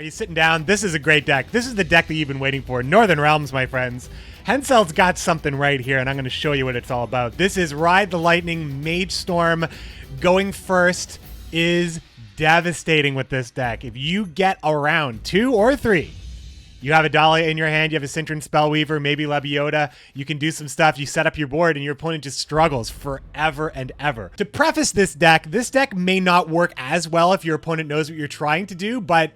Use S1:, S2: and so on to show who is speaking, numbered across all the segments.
S1: Are you sitting down? This is a great deck. This is the deck that you've been waiting for. Northern Realms, my friends. HENSELT's got something right here, and I'm going to show you what it's all about. This is Ride the Lightning, Mage Storm. Going first is devastating with this deck. If you get around 2 or 3, you have a Dahlia in your hand, you have a Cintron Spellweaver, maybe Lebioda, you can do some stuff, you set up your board, and your opponent just struggles forever and ever. To preface this deck may not work as well if your opponent knows what you're trying to do, but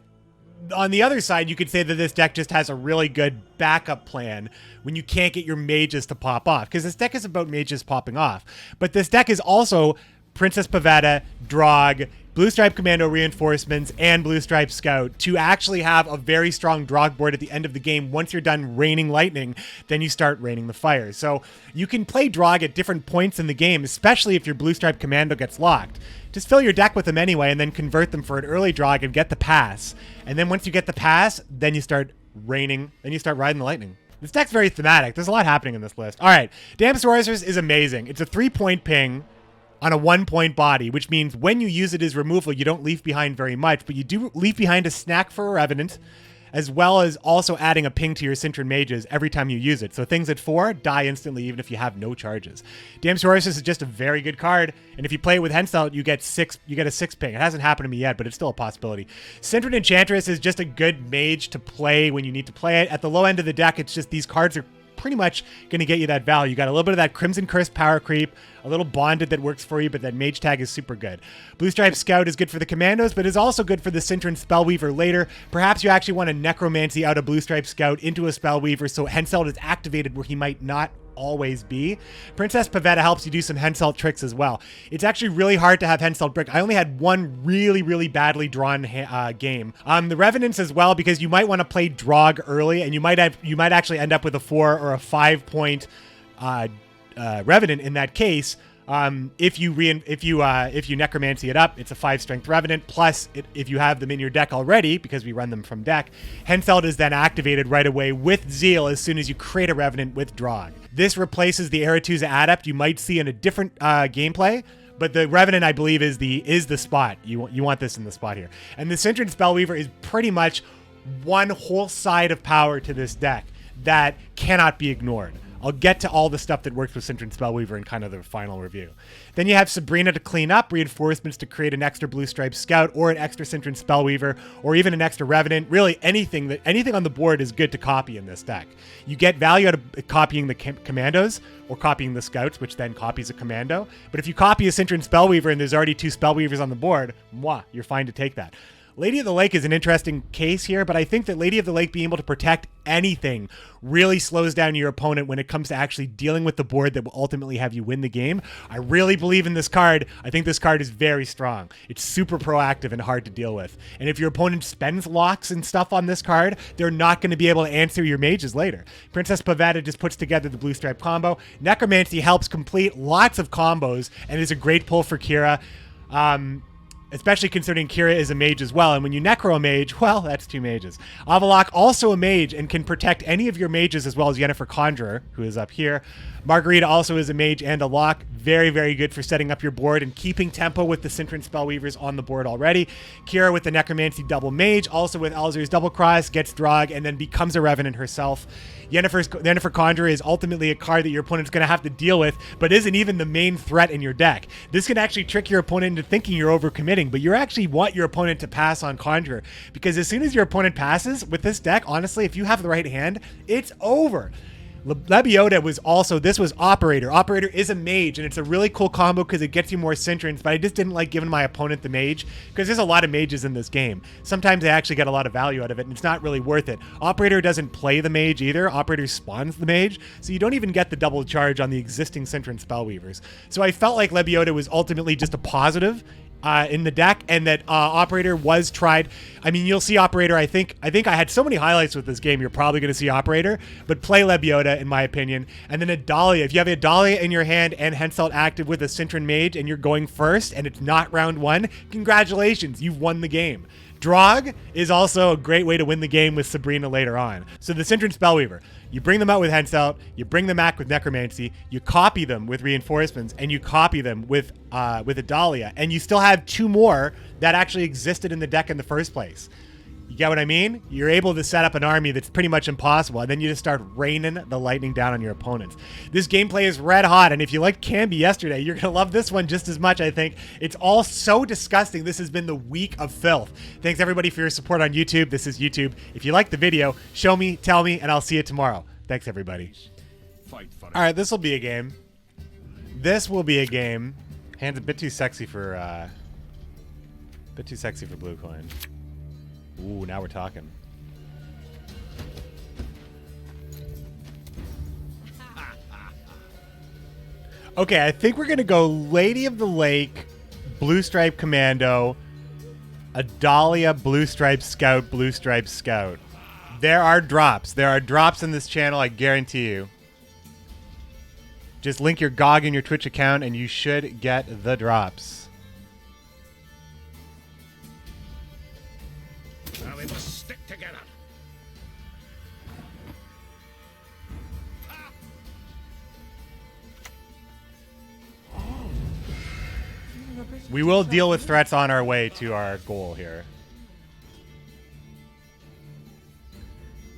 S1: on the other side, you could say that this deck just has a really good backup plan when you can't get your mages to pop off, because this deck is about mages popping off. But this deck is also Princess Pavetta, Drog, Blue Stripe Commando Reinforcements, and Blue Stripe Scout to actually have a very strong Drog board at the end of the game. Once you're done raining lightning, then you start raining the fire. So you can play Drog at different points in the game, especially if your Blue Stripe Commando gets locked. Just fill your deck with them anyway, and then convert them for an early Drog and get the pass. And then once you get the pass, then you start raining, then you start riding the lightning. This deck's very thematic. There's a lot happening in this list. All right, Damn Sorceress is amazing. It's a 3-point ping on a 1-point body, which means when you use it as removal, you don't leave behind very much, but you do leave behind a snack for a Revenant, as well as also adding a ping to your Cintron Mages every time you use it. So things at 4 die instantly, even if you have no charges. Damn Sorceress is just a very good card, and if you play it with HENSELT, you get a 6 ping. It hasn't happened to me yet, but it's still a possibility. Cintron Enchantress is just a good mage to play when you need to play it. At the low end of the deck, it's just these cards are pretty much going to get you that value. You got a little bit of that Crimson Curse power creep, a little Bonded that works for you, but that Mage tag is super good. Blue Stripe Scout is good for the Commandos, but is also good for the Cintron Spellweaver later. Perhaps you actually want to Necromancy out a Blue Stripe Scout into a Spellweaver so HENSELT is activated where he might not always be. Princess Pavetta helps you do some HENSELT tricks as well. It's actually really hard to have HENSELT brick. I only had one really badly drawn game. The Revenants as well, because you might want to play Drog early, and you might actually end up with a 4 or a 5-point Revenant in that case. If you Necromancy it up, it's a 5-strength Revenant. Plus, if you have them in your deck already, because we run them from deck, HENSELT is then activated right away with Zeal as soon as you create a Revenant with Drog. This replaces the Aretuza Adept you might see in a different gameplay, but the Revenant, I believe, is the spot. You want this in the spot here. And the Cintron Spellweaver is pretty much one whole side of power to this deck that cannot be ignored. I'll get to all the stuff that works with Cintron Spellweaver in kind of the final review. Then you have Sabrina to clean up, Reinforcements to create an extra Blue Stripe Scout or an extra Cintron Spellweaver or even an extra Revenant. Really, anything on the board is good to copy in this deck. You get value out of copying the Commandos or copying the Scouts, which then copies a Commando. But if you copy a Cintron Spellweaver and there's already 2 Spellweavers on the board, you're fine to take that. Lady of the Lake is an interesting case here, but I think that Lady of the Lake being able to protect anything really slows down your opponent when it comes to actually dealing with the board that will ultimately have you win the game. I really believe in this card. I think this card is very strong. It's super proactive and hard to deal with. And if your opponent spends locks and stuff on this card, they're not going to be able to answer your mages later. Princess Pavetta just puts together the Blue Stripe combo. Necromancy helps complete lots of combos and is a great pull for Kira. Especially considering Kira is a mage as well. And when you Necro a mage, well, that's 2 mages. Avalok, also a mage, and can protect any of your mages as well as Yennefer Conjurer, who is up here. Margarita also is a mage and a lock. Very good for setting up your board and keeping tempo with the Cintron Spellweavers on the board already. Kira with the Necromancy double mage, also with Alzur's double cross, gets Drog, and then becomes a Revenant herself. Yennefer Conjurer is ultimately a card that your opponent's going to have to deal with, but isn't even the main threat in your deck. This can actually trick your opponent into thinking you're overcommitting, but you actually want your opponent to pass on Conjurer, because as soon as your opponent passes with this deck, honestly, if you have the right hand, it's over. Lebioda this was Operator. Operator is a mage, and it's a really cool combo because it gets you more Cintrons, but I just didn't like giving my opponent the mage because there's a lot of mages in this game. Sometimes they actually get a lot of value out of it, and it's not really worth it. Operator doesn't play the mage either. Operator spawns the mage, so you don't even get the double charge on the existing Cintron Spellweavers. So I felt like Lebioda was ultimately just a positive in the deck, and that Operator was tried. I mean, you'll see Operator. I think I had so many highlights with this game, you're probably going to see Operator, but play Lebioda in my opinion. And then a Dahlia. If you have a Dahlia in your hand and HENSELT active with a Cintron Mage and you're going first and it's not round 1, congratulations, you've won the game. Drog is also a great way to win the game with Sabrina later on. So the Cintron Spellweaver, you bring them out with HENSELT, you bring them back with Necromancy, you copy them with Reinforcements, and you copy them with a Dahlia, and you still have 2 more that actually existed in the deck in the first place. You get what I mean? You're able to set up an army that's pretty much impossible, and then you just start raining the lightning down on your opponents. This gameplay is red hot, and if you liked Canby yesterday, you're going to love this one just as much, I think. It's all so disgusting. This has been the week of filth. Thanks, everybody, for your support on YouTube. This is YouTube. If you liked the video, show me, tell me, and I'll see you tomorrow. Thanks, everybody. All right, this will be a game. This will be a game. Hand's a bit too sexy for blue coin. Ooh, now we're talking. Okay, I think we're going to go Lady of the Lake, Blue Stripe Commando, a Dahlia, Blue Stripe Scout, Blue Stripe Scout. There are drops. There are drops in this channel, I guarantee you. Just link your GOG in your Twitch account and you should get the drops.
S2: Now we must stick together.
S1: We will deal with threats on our way to our goal here.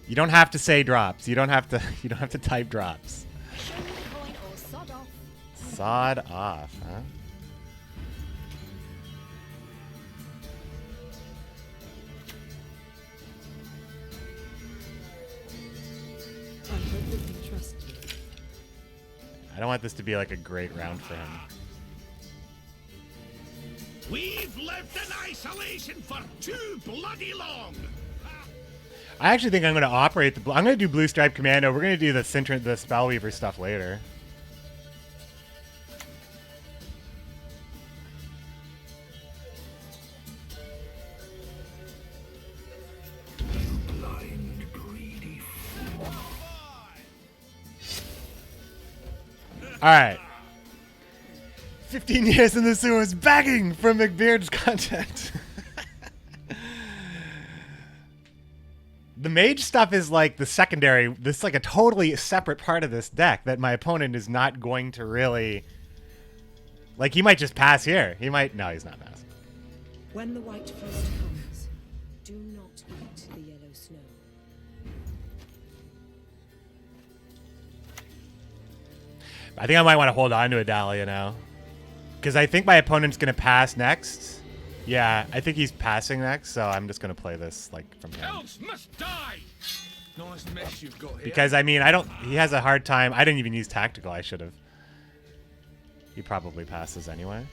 S1: You don't have to say drops. You don't have to type drops. Sod off, huh? I don't want this to be like a great round for him.
S2: We've lived in isolation for too bloody long.
S1: I actually think I'm going to operate the... I'm going to do Blue Stripe Commando. We're going to do the Spellweaver stuff later.
S2: Blind, greedy fool.
S1: All right. 15 years in the sewers begging for McBeard's content. The mage stuff is like the secondary. This is like a totally separate part of this deck that my opponent is not going to really... Like, he might just pass here. He might... No, he's not passing.
S3: When the white frost comes, do not eat the yellow snow.
S1: I think I might want to hold on to a Dahlia now. Because I think my opponent's going to pass next. Yeah, I think he's passing next, so I'm just going to play this like from him.
S2: Elves must die. Nice mess you've got here.
S1: Because, I mean, I don't... He has a hard time... I didn't even use Tactical. I should have. He probably passes anyway.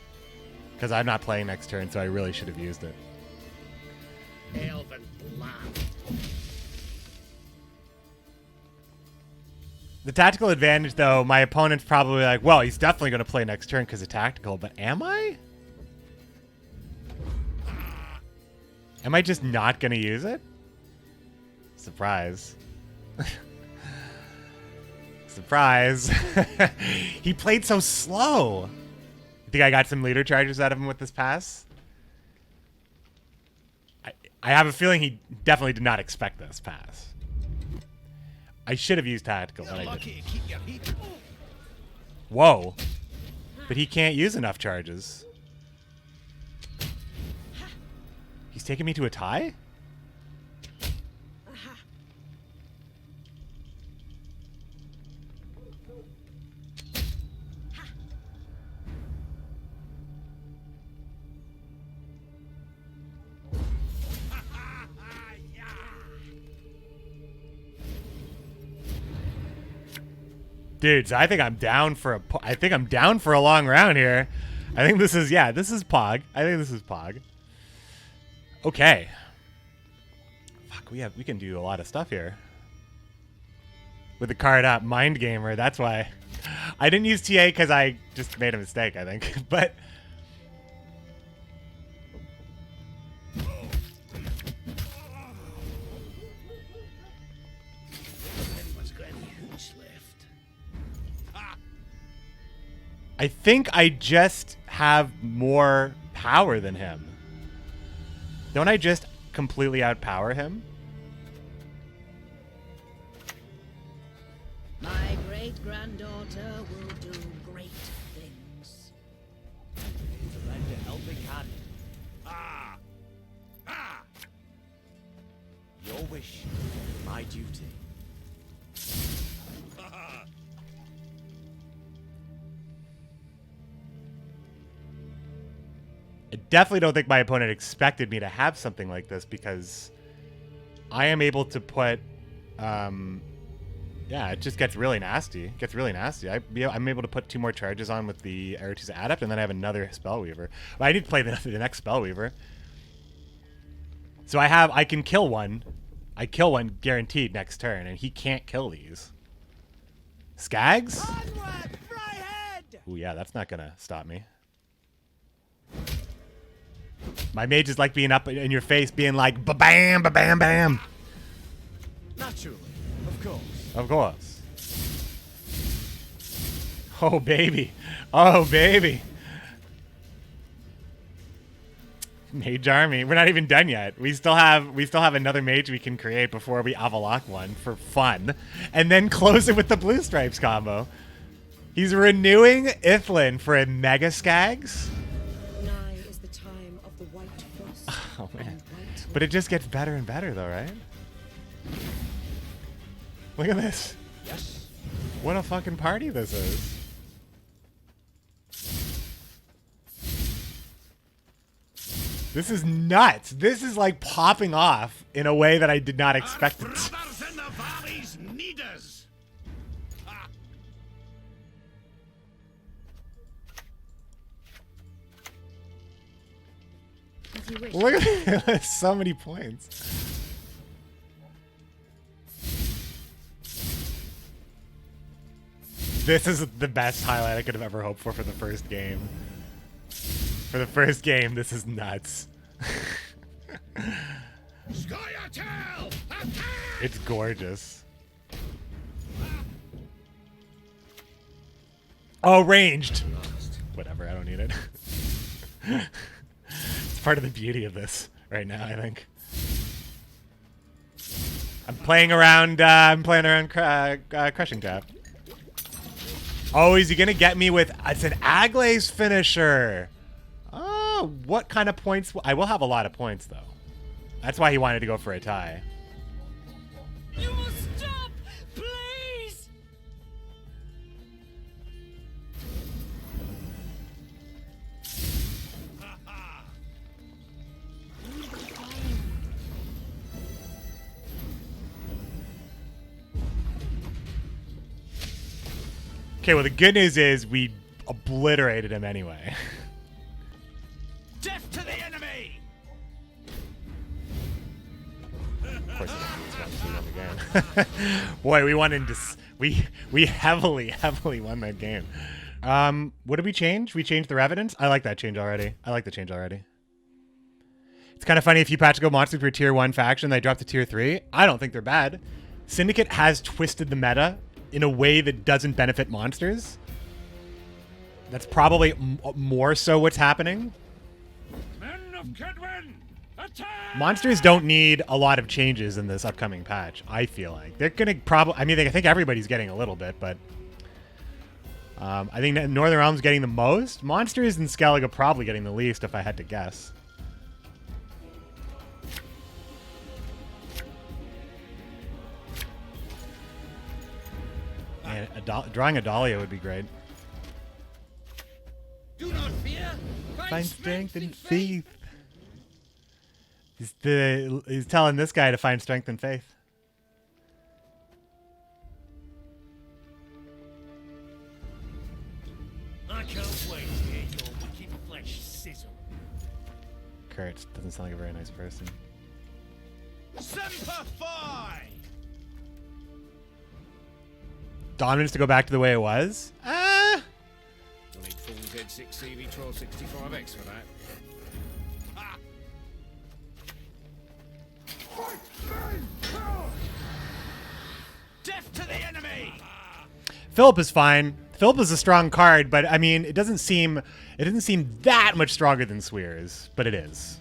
S1: Because I'm not playing next turn, so I really should have used it.
S2: Elven blood.
S1: The tactical advantage, though, my opponent's probably like, well, he's definitely going to play next turn because of tactical, but am I? Am I just not going to use it? Surprise. Surprise. He played so slow. You think I got some leader charges out of him with this pass? I have a feeling he definitely did not expect this pass. I should have used tactical, but I didn't. Whoa. But he can't use enough charges. He's taking me to a tie? Dudes, I think I'm down for a long round here. I think this is this is Pog. I think this is Pog. Okay. Fuck, we can do a lot of stuff here. With the card up, Mind Gamer, that's why. I didn't use TA because I just made a mistake, I think. But I think I just have more power than him. Don't I just completely outpower him?
S3: My great-granddaughter will do great things.
S4: To lend a helping hand.
S2: Ah! Ah!
S4: wish, my duty.
S1: I definitely don't think my opponent expected me to have something like this because I am able to put, yeah, it just gets really nasty. It gets really nasty. I'm able to put 2 more charges on with the Aretusa Adept, and then I have another Spellweaver. But I need to play the next Spellweaver. So I can kill one. I kill one guaranteed next turn, and he can't kill these. Skags?
S4: Onward, Fryhead!
S1: Ooh, yeah, that's not gonna stop me. My mage is like being up in your face, being like, ba-bam, ba-bam, bam.
S4: Naturally, of course.
S1: Of course. Oh, baby. Oh, baby. Mage army. We're not even done yet. We still have another mage we can create before we Avalok one for fun. And then close it with the blue stripes combo. He's renewing Ithlin for a Mega Skags.
S3: Nigh is the time of the white frost.
S1: Oh, man.
S3: and white
S1: But it just gets better and better, though, right? Look at this.
S4: Yes.
S1: What a fucking party this is. This is nuts. This is like popping off in a way that I did not expect it to.
S2: Brothers in the valleys need us.
S3: As you wish.
S1: Look at this. So many points. This is the best highlight I could have ever hoped for the first game. For the first game, this is nuts.
S2: Scoia'tael, attack!
S1: It's gorgeous. Oh, ranged. Whatever, I don't need it. It's part of the beauty of this right now, I think. I'm playing around Crushing Tap. Oh, is he gonna get me with... It's an Aglaze finisher. Oh, what kind of points? I will have a lot of points, though. That's why he wanted to go for a tie.
S3: You must stop, please.
S1: Okay, well, the good news is we obliterated him anyway.
S2: Death to the enemy!
S1: Of course, we won the game. Boy, we won in we heavily won that game. What did we change? We changed the Revenants. I like that change already. I like the change already. It's kind of funny if you patch go monsters for tier 1 faction, they drop to tier 3. I don't think they're bad. Syndicate has twisted the meta in a way that doesn't benefit monsters. That's probably more so what's happening.
S2: Men of GWENT, attack!
S1: Monsters don't need a lot of changes in this upcoming patch, I feel like. They're going to probably... I mean, I think everybody's getting a little bit, but... I think that Northern Realm's getting the most. Monsters and Skellige probably getting the least, if I had to guess. And drawing a Dahlia would be great.
S2: Do not fear.
S1: Find strength and faith. He's telling this guy to find strength and faith.
S2: I can't wait to hear your wicked flesh sizzle.
S1: Kurt doesn't sound like a very nice person.
S2: Semper Fi!
S1: Dominance to go back to the way it was?
S2: You'll need full Z6 CV1265X for that. Death to the enemy!
S1: Philip is fine. Philip is a strong card, but I mean, it doesn't seem that much stronger than Swears, but it is.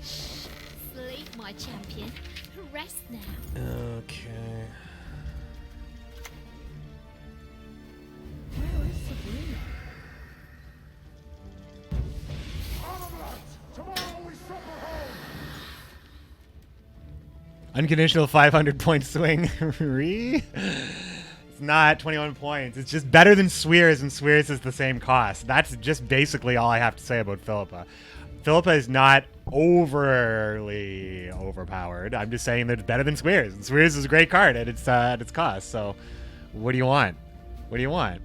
S5: Sleep, my champion. Rest now.
S1: Okay.
S3: Where is Sabrina?
S1: Unconditional 500-point swing. It's not 21 points. It's just better than Swears, and Swears is the same cost. That's just basically all I have to say about Philippa. Philippa is not overly overpowered. I'm just saying that it's better than Swears. And Swears is a great card at its cost. So what do you want? What do you want?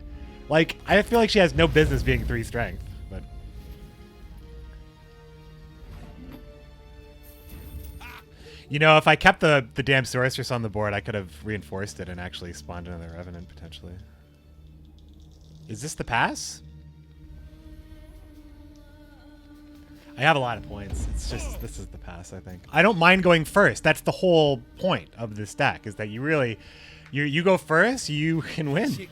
S1: Like, I feel like she has no business being 3 strength. But you know, if I kept the damn Sorceress on the board, I could have reinforced it and actually spawned another Revenant, potentially. Is this the pass? I have a lot of points. It's just, this is the pass, I think. I don't mind going first. That's the whole point of this deck, is that you really, you go first, you can win.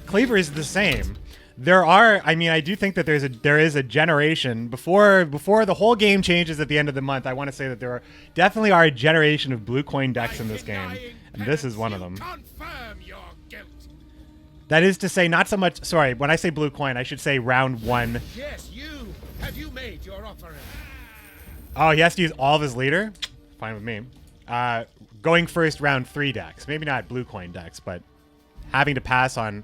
S1: Cleaver is the same. There are, I mean, I do think that there is a generation before the whole game changes at the end of the month. I want to say that there definitely are a generation of blue coin decks in this game, and this is one of them.
S2: Confirm your guilt.
S1: That is to say, not so much. Sorry, when I say blue coin, I should say round 1.
S2: Yes, you. Have you made your offering?
S1: Oh, he has to use all of his leader? Fine with me. Going first round 3 decks. Maybe not blue coin decks, but having to pass on.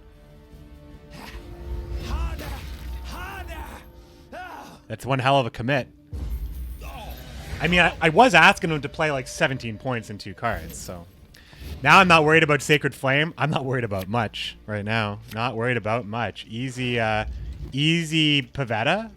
S2: Harder, harder.
S1: That's one hell of a commit. I mean, I was asking him to play like 17 points in 2 cards, so. Now I'm not worried about Sacred Flame. I'm not worried about much right now. Not worried about much. Easy Pavetta.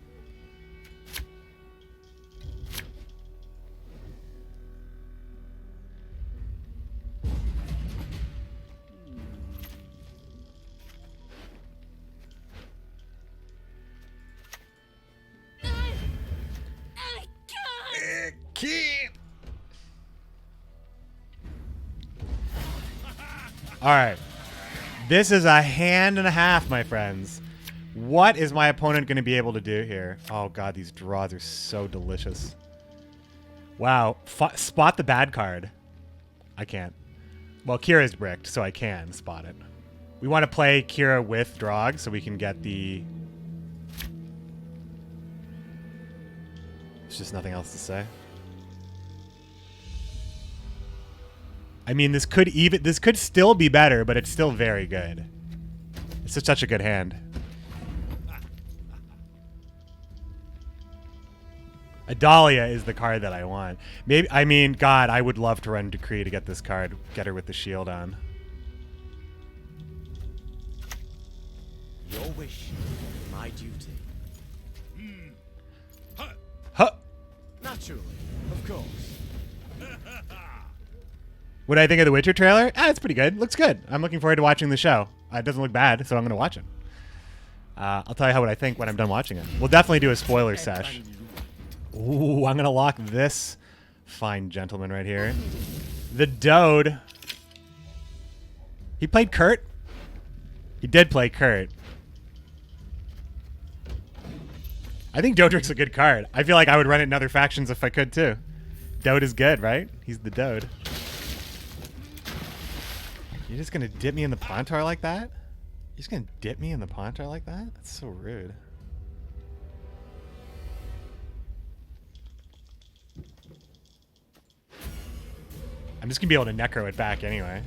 S1: All right. This is a hand and a half, my friends. What is my opponent going to be able to do here? Oh, God, these draws are so delicious. Wow. Spot the bad card. I can't. Well, Kira's bricked, so I can spot it. We want to play Kira with Drog so we can get the... There's just nothing else to say. I mean, this could still be better, but it's still very good. It's just such a good hand. Adalia is the card that I want. Maybe, I mean, God, I would love to run Decree to get this card, get her with the shield on.
S4: Your wish, my duty.
S1: Huh.
S4: Naturally, of course.
S1: What do I think of the Witcher trailer? Ah, it's pretty good. Looks good. I'm looking forward to watching the show. It doesn't look bad, so I'm going to watch it. I'll tell you what I think when I'm done watching it. We'll definitely do a spoiler sesh. Ooh, I'm going to lock this fine gentleman right here. The Dode. He played Kurt? He did play Kurt. I think Dodric's a good card. I feel like I would run it in other factions if I could, too. Dode is good, right? He's the Dode. You're just gonna dip me in the Pontar like that? You're just gonna dip me in the Pontar like that? That's so rude. I'm just gonna be able to necro it back anyway.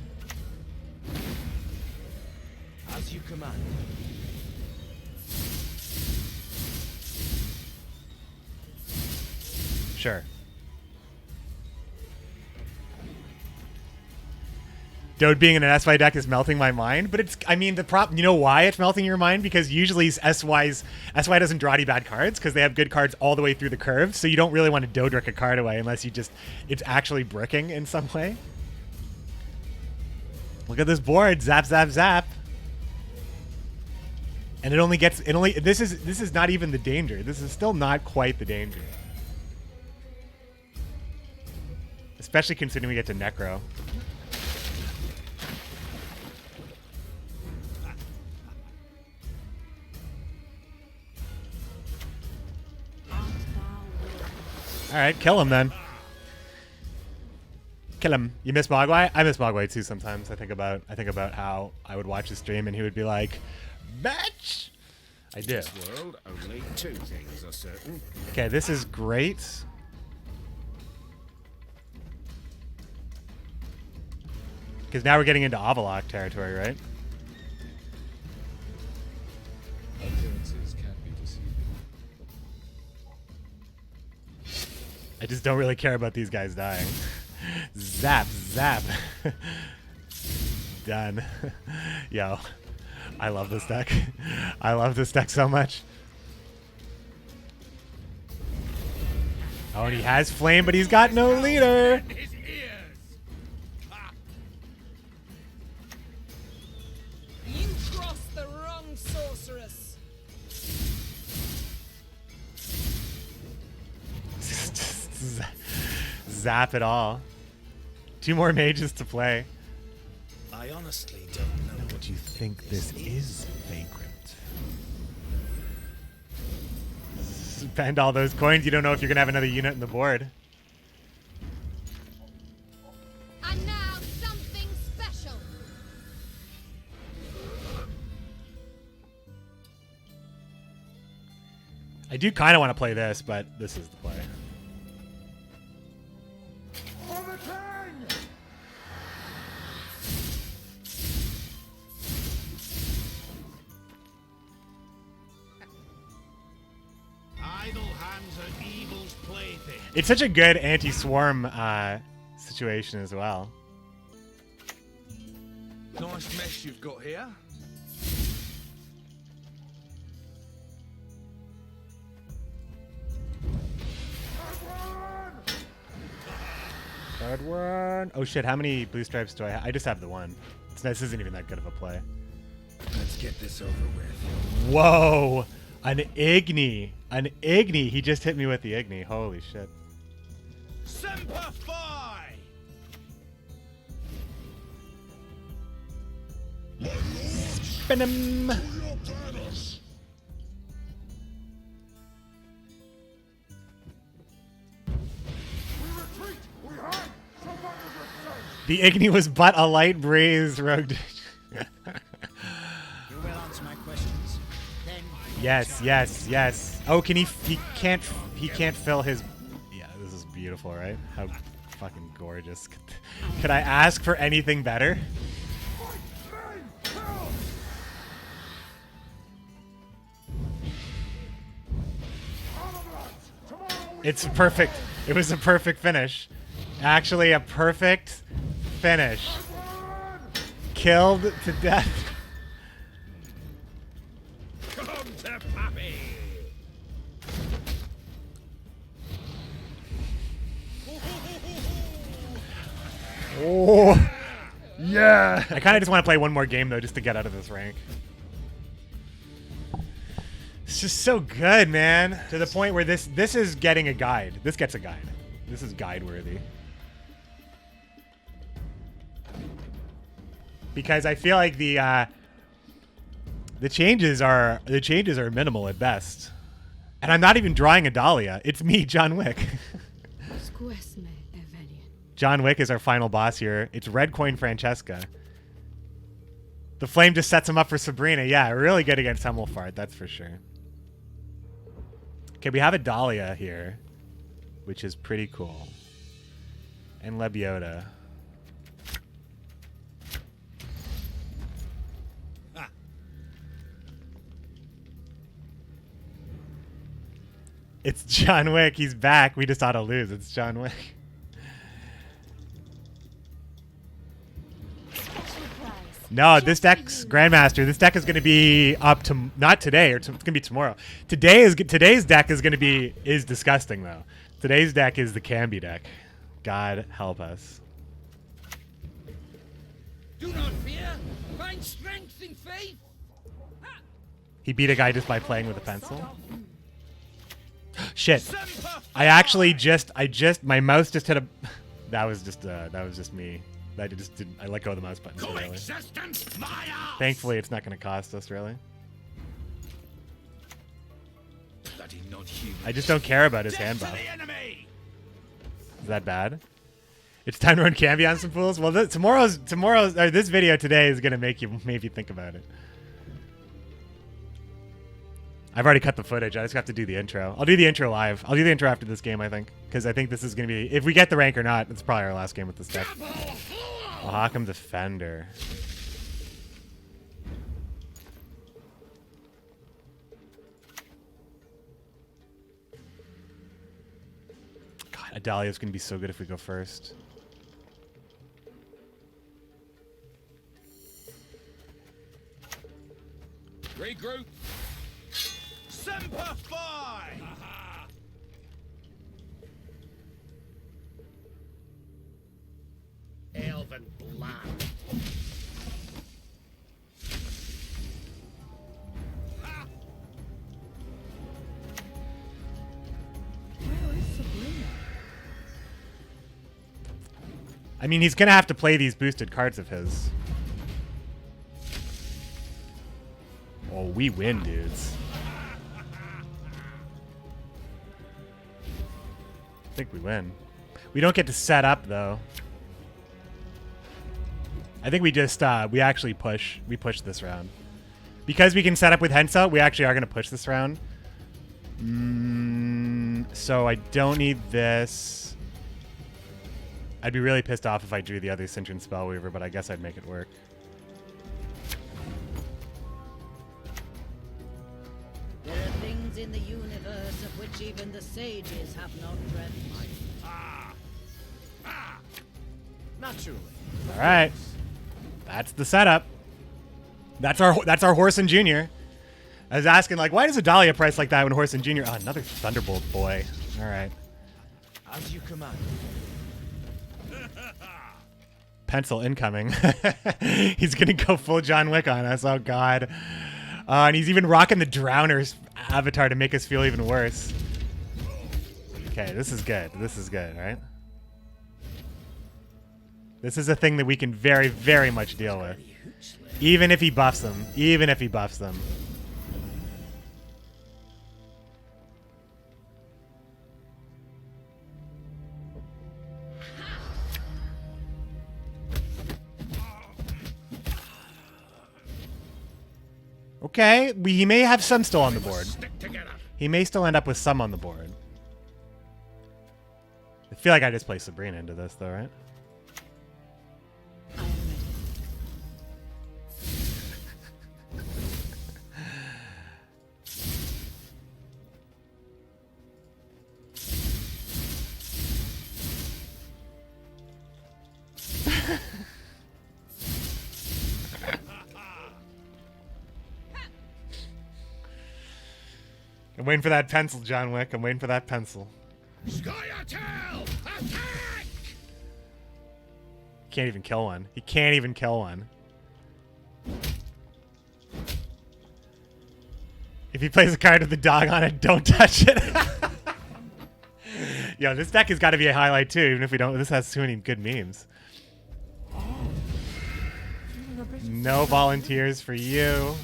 S4: As you command.
S1: Sure. Dode being in an SY deck is melting my mind, but it's, I mean, the prop, you know why it's melting your mind? Because usually SY doesn't draw any bad cards because they have good cards all the way through the curve, so you don't really want to Dodric a card away unless you just, it's actually bricking in some way. Look at this board, zap, zap, zap. And this is not even the danger. This is still not quite the danger. Especially considering we get to Necro. All right, kill him then. Kill him. You miss Mogwai? I miss Mogwai too sometimes. I think about how I would watch his stream and he would be like, "Bitch." I do.
S2: This world, only 2 things are certain.
S1: Okay, this is great. Because now we're getting into Avalok territory, right?
S6: Appearances can't be deceiving.
S1: I just don't really care about these guys dying. Zap, zap. Done. Yo, I love this deck. I love this deck so much. Oh, and he has flame, but he's got no leader.
S2: His ears. Ha.
S3: You crossed the wrong sorceress.
S1: Just zap it all. 2 more mages to play.
S4: I honestly don't know
S1: What do you think this is, Vagrant? Spend all those coins, you don't know if you're gonna have another unit in the board.
S5: And now something special.
S1: I do kind of want to play this, but this is the play.
S2: Idle hands are evil's plaything.
S1: It's such a good anti-swarm situation as well.
S4: Nice mess you've got here.
S1: Third one. Oh shit, how many blue stripes do I have? I just have the one. This isn't even that good of a play.
S4: Let's get this over with.
S1: Whoa! An Igni. An Igni. He just hit me with the Igni. Holy shit.
S2: Semper Fi!
S1: Spin him. The Igni was but a light breeze, Rogue.
S7: You will answer my questions. Then
S1: Yes, yes, yes. Oh, can he can't fill his. Yeah, this is beautiful, right? How fucking gorgeous. Could I ask for anything better? It's perfect. It was a perfect finish. Actually, a perfect finish. Killed to death.
S2: Come to Pappy!
S1: Oh, yeah. I kind of just want to play one more game, though, just to get out of this rank. It's just so good, man. To the point where this is getting a guide. This gets a guide. This is guide worthy. Because I feel like the changes are minimal at best. And I'm not even drawing a Dahlia. It's me, John Wick.
S3: Scoia'tael Evelian.
S1: John Wick is our final boss here. It's Red Coin Francesca. The flame just sets him up for Sabrina. Yeah, really good against Hemmelfart, that's for sure. Okay, we have a Dahlia here, which is pretty cool. And Lebioda. It's John Wick. He's back. We just ought to lose. It's John Wick. No, this deck's Grandmaster. This deck is going to be up to not today, or it's going to be tomorrow. Today's deck is going to be disgusting though. Today's deck is the Camby deck. God help us.
S2: Do not fear. Find strength in faith.
S1: He beat a guy just by playing with a pencil. Shit. My mouse just hit a. That was just me. I just didn't. I let go of the mouse button. So really.
S2: Coexistence, my ass!
S1: Thankfully, it's not going to cost us really.
S2: Bloody non-human.
S1: I just don't care about his hand
S2: Death to
S1: buff.
S2: the enemy!
S1: Is that bad? It's time to run Camby on some fools. Well, this video today is going to make you maybe think about it. I've already cut the footage. I just have to do the intro. I'll do the intro live. I'll do the intro after this game, I think. Because I think this is going to be... If we get the rank or not, it's probably our last game with this deck.
S2: Double
S1: Occam Defender. God, Adalia's gonna be so good if we go first.
S6: Regroup.
S4: Semper Fi!
S2: Elven blood.
S3: Where is Sabrina?
S1: I mean, he's gonna have to play these boosted cards of his. Oh, we win, dudes. I think we win. We don't get to set up, though. I think we just, we actually push. We push this round. Because we can set up with HENSELT, we actually are going to push this round. So I don't need this. I'd be really pissed off if I drew the other Sentient Spellweaver, but I guess I'd make it work.
S7: There are things in the universe of which even the sages have not dreamt.
S4: Naturally.
S1: All right. That's the setup. That's our Horse and Junior. I was asking, like, why does a Dahlia price like that when Horse and Junior? Oh, another Thunderbolt boy. All right.
S4: As you command.
S1: Pencil incoming. He's going to go full John Wick on us. Oh, God. And he's even rocking the Drowner's avatar to make us feel even worse. Okay, this is good. This is good, right? This is a thing that we can very, very much deal with. Even if he buffs them. Even if he buffs them. Okay, he may have some still on the board.
S2: Stick together.
S1: He may still end up with some on the board. I feel like I just play Sabrina into this, though, right?
S3: I am ready.
S1: I'm waiting for that pencil, John Wick. I'm waiting for that pencil.
S2: Scoia'tael! Attack!
S1: Can't even kill one. He can't even kill one. If he plays a card with the dog on it, don't touch it. Yo, this deck has got to be a highlight too, even if we don't. This has too many good memes. No volunteers for you.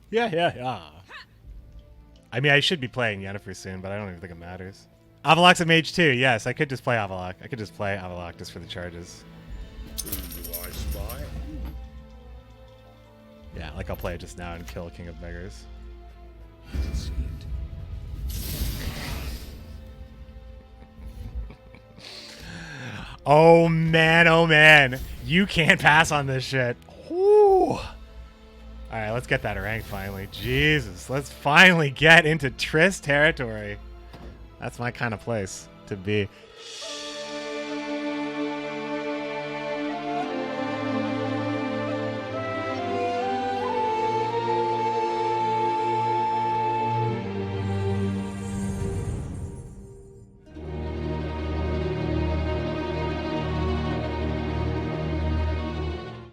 S1: Yeah. I mean, I should be playing Yennefer soon, but I don't even think it matters. Avalok's a mage too. Yes, I could just play Avalok. I could just play Avalok just for the charges.
S2: Whom do I spy?
S1: Yeah, like I'll play it just now and kill King of Beggars. Oh man. You can't pass on this shit. Whew. Alright, let's get that rank finally. Jesus, let's finally get into Triss territory. That's my kind of place to be.